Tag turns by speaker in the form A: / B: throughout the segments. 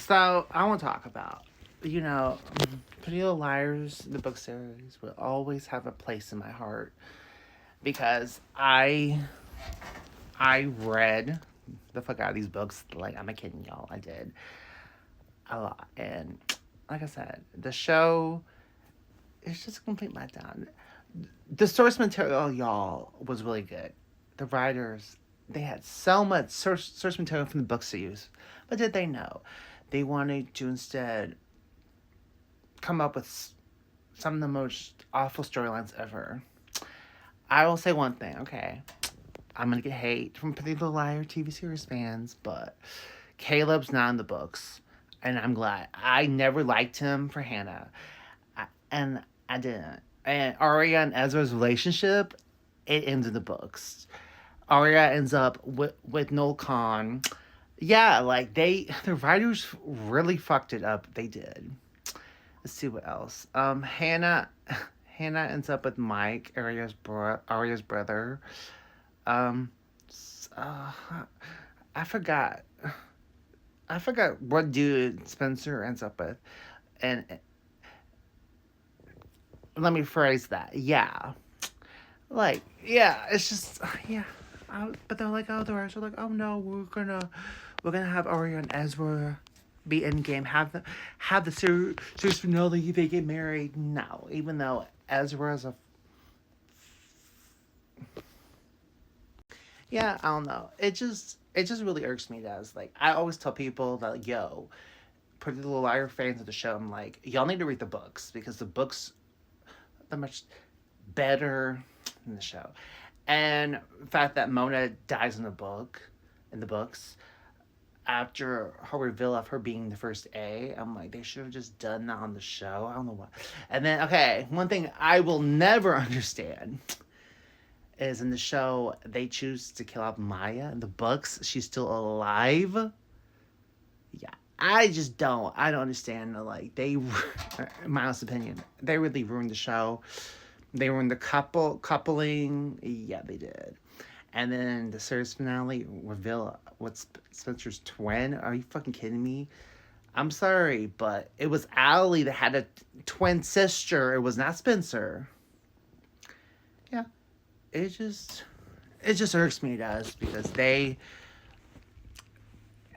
A: So I want to talk about, Pretty Little Liars, the book series, will always have a place in my heart because I read the fuck out of these books. Like, I'm not kidding, y'all. I did a lot, and like I said, the show is just a complete letdown. The source material, y'all, was really good. The writers, they had so much source material from the books to use, but did they know? They wanted to instead come up with some of the most awful storylines ever. I will say one thing, okay? I'm gonna get hate from Pretty Little Liar TV series fans, but Caleb's not in the books, and I'm glad. I never liked him for Hannah, and I didn't. And Arya and Ezra's relationship, it ends in the books. Arya ends up with Noel Khan. Yeah, like the writers really fucked it up. They did. Let's see what else. Hannah ends up with Mike, Arya's brother. Um, uh, I forgot. I forgot what dude Spencer ends up with, and let me phrase that. Yeah, like yeah, it's just yeah. But they're like, oh, the writers are like, oh no, we're gonna have Arya and Ezra be in game. Have the series finale. They get married. No, even though Ezra is a yeah, I don't know. It just really irks me that like I always tell people that yo, Pretty Little Liar fans of the show, I'm like, y'all need to read the books because the books are much better than the show. And the fact that Mona dies in the books, after her reveal of her being the first A, I'm like, they should have just done that on the show. I don't know what. And then, okay, one thing I will never understand is in the show, they choose to kill off Maya. In the books, she's still alive. Yeah. I don't understand. Like, in my honest opinion, they really ruined the show. They ruined the coupling. Yeah, they did. And then the series finale reveal what's Spencer's twin. Are you fucking kidding me? I'm sorry, but it was Allie that had a twin sister. It was not Spencer. Yeah, it just it just irks me, guys, because they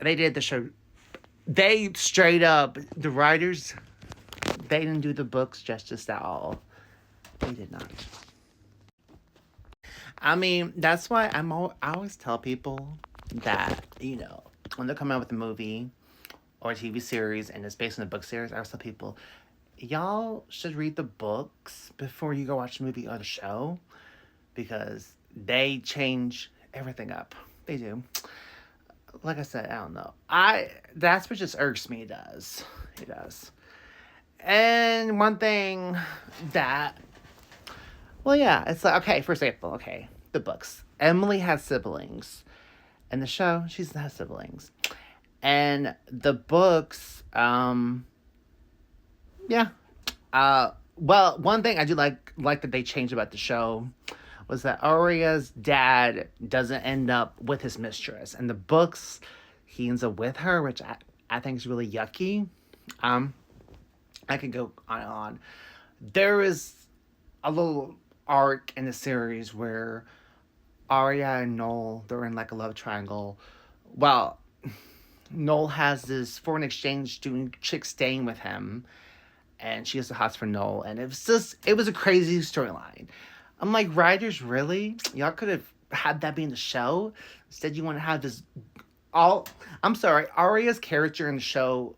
A: did the show. They straight up the writers. They didn't do the books justice at all. They did not. I mean, that's why I always tell people that when they're coming out with a movie or a TV series and it's based on a book series, I always tell people, y'all should read the books before you go watch the movie or the show because they change everything up. They do. Like I said, I don't know. That's what just irks me. It does. It does. And one thing that well, yeah, it's like okay. For example, okay, the books. Emily has siblings. In the show, she doesn't have siblings. And the books, yeah. Well, one thing I do like that they changed about the show was that Arya's dad doesn't end up with his mistress. In the books, he ends up with her, which I think is really yucky. Um, I could go on and on. There is a little arc in the series where Arya and Noel they're in like a love triangle. Well, Noel has this foreign exchange student chick staying with him, and she has the hots for Noel, and it was a crazy storyline. I'm like, writers, really? Y'all could have had that be in the show. Instead, you want to have this all. I'm sorry, Arya's character in the show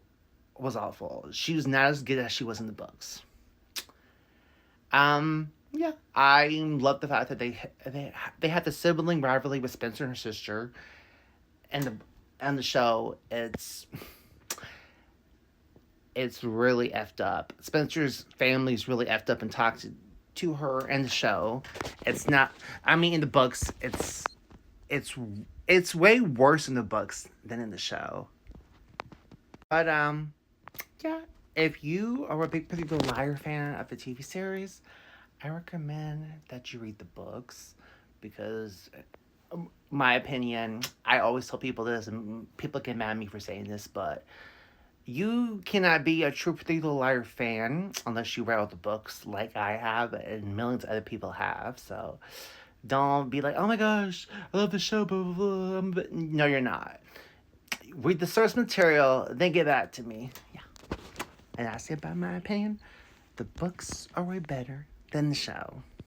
A: was awful. She was not as good as she was in the books. Yeah, I love the fact that they had the sibling rivalry with Spencer and her sister, and the show. It's really effed up. Spencer's family's really effed up and talked to her in the show. It's not. I mean, in the books, it's it's way worse in the books than in the show. But yeah. If you are a big Pretty Little Liar fan of the TV series, I recommend that you read the books because, my opinion, I always tell people this, and people get mad at me for saying this, but You cannot be a true Pretty Little Liar fan unless you read all the books like I have and millions of other people have. So don't be like, oh my gosh, I love the show, blah, blah, blah. No, you're not. Read the source material, then get back to me. Yeah. And I say, by my opinion, the books are way better than the show.